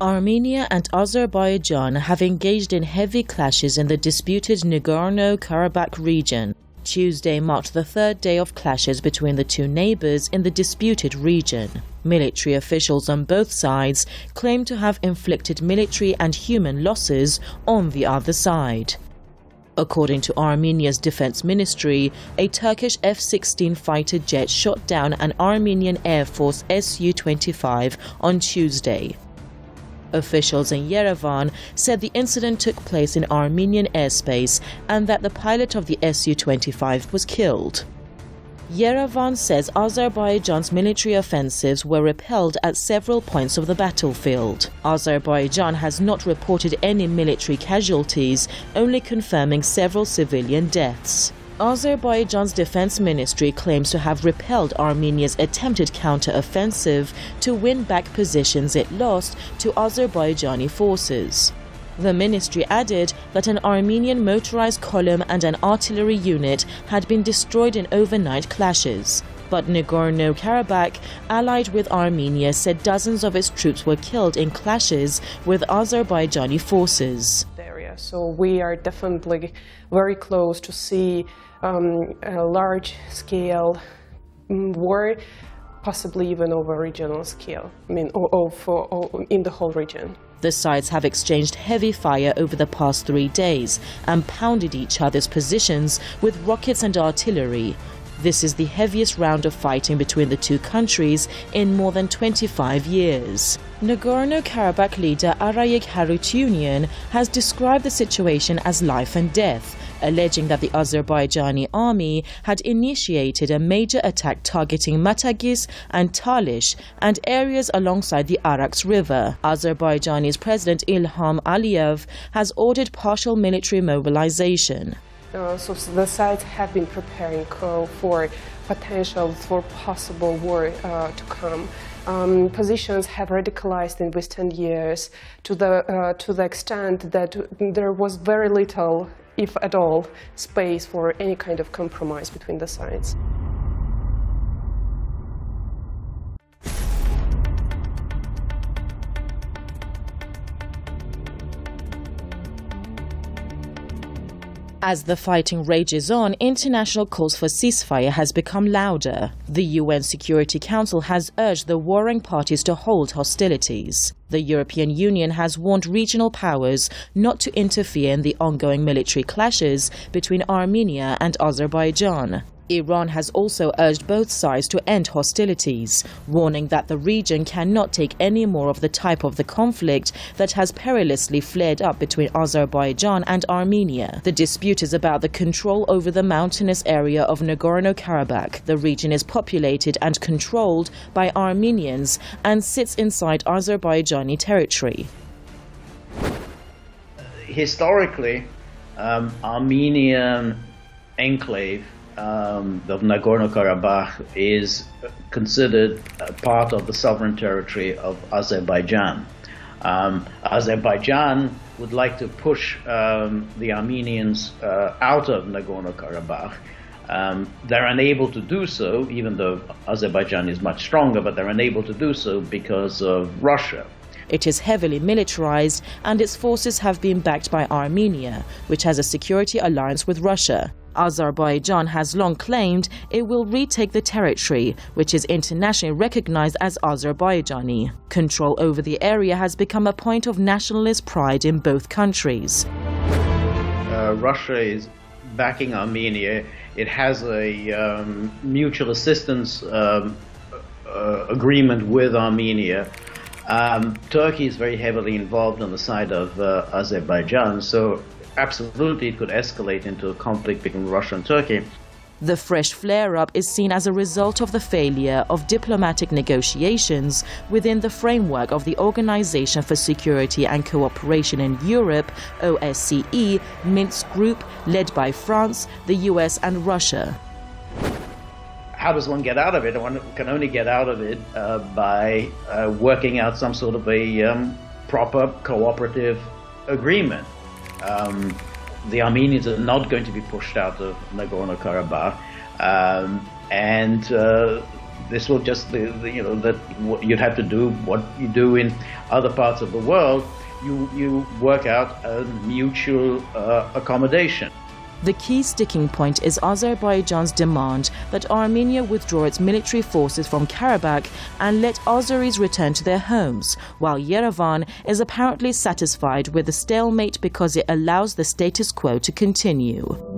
Armenia and Azerbaijan have engaged in heavy clashes in the disputed Nagorno-Karabakh region. Tuesday marked the third day of clashes between the two neighbors in the disputed region. Military officials on both sides claim to have inflicted military and human losses on the other side. According to Armenia's defense ministry, a Turkish F-16 fighter jet shot down an Armenian Air Force Su-25 on Tuesday. Officials in Yerevan said the incident took place in Armenian airspace and that the pilot of the Su-25 was killed. Yerevan says Azerbaijan's military offensives were repelled at several points of the battlefield. Azerbaijan has not reported any military casualties, only confirming several civilian deaths. Azerbaijan's defense ministry claims to have repelled Armenia's attempted counter-offensive to win back positions it lost to Azerbaijani forces. The ministry added that an Armenian motorized column and an artillery unit had been destroyed in overnight clashes. But Nagorno-Karabakh, allied with Armenia, said dozens of its troops were killed in clashes with Azerbaijani forces. So we are definitely very close to see a large-scale war, possibly even over regional scale, in the whole region. The sides have exchanged heavy fire over the past 3 days and pounded each other's positions with rockets and artillery. This is the heaviest round of fighting between the two countries in more than 25 years. Nagorno-Karabakh leader Arayik Harutyunyan has described the situation as life and death, alleging that the Azerbaijani army had initiated a major attack targeting Matagis and Talish and areas alongside the Araks River. Azerbaijani's President Ilham Aliyev has ordered partial military mobilization. So the sides have been preparing for possible war to come. Positions have radicalized in recent years to the extent that there was very little, if at all, space for any kind of compromise between the sides. As the fighting rages on, international calls for ceasefire has become louder. The UN Security Council has urged the warring parties to hold hostilities. The European Union has warned regional powers not to interfere in the ongoing military clashes between Armenia and Azerbaijan. Iran has also urged both sides to end hostilities, warning that the region cannot take any more of the type of the conflict that has perilously flared up between Azerbaijan and Armenia. The dispute is about the control over the mountainous area of Nagorno-Karabakh. The region is populated and controlled by Armenians and sits inside Azerbaijani territory. Historically, Armenian enclave of Nagorno-Karabakh is considered part of the sovereign territory of Azerbaijan. Azerbaijan would like to push the Armenians out of Nagorno-Karabakh. They're unable to do so, even though Azerbaijan is much stronger, but they're unable to do so because of Russia. It is heavily militarized and its forces have been backed by Armenia, which has a security alliance with Russia. Azerbaijan has long claimed it will retake the territory, which is internationally recognized as Azerbaijani. Control over the area has become a point of nationalist pride in both countries. Russia is backing Armenia. It has a mutual assistance agreement with Armenia. Turkey is very heavily involved on the side of Azerbaijan, so absolutely it could escalate into a conflict between Russia and Turkey. The fresh flare-up is seen as a result of the failure of diplomatic negotiations within the framework of the Organization for Security and Cooperation in Europe, OSCE, Minsk Group, led by France, the US and Russia. How does one get out of it? One can only get out of it by working out some sort of a proper cooperative agreement. The Armenians are not going to be pushed out of Nagorno-Karabakh, and this will just, that what you'd have to do what you do in other parts of the world. You work out a mutual accommodation. The key sticking point is Azerbaijan's demand that Armenia withdraw its military forces from Karabakh and let Azeris return to their homes, while Yerevan is apparently satisfied with the stalemate because it allows the status quo to continue.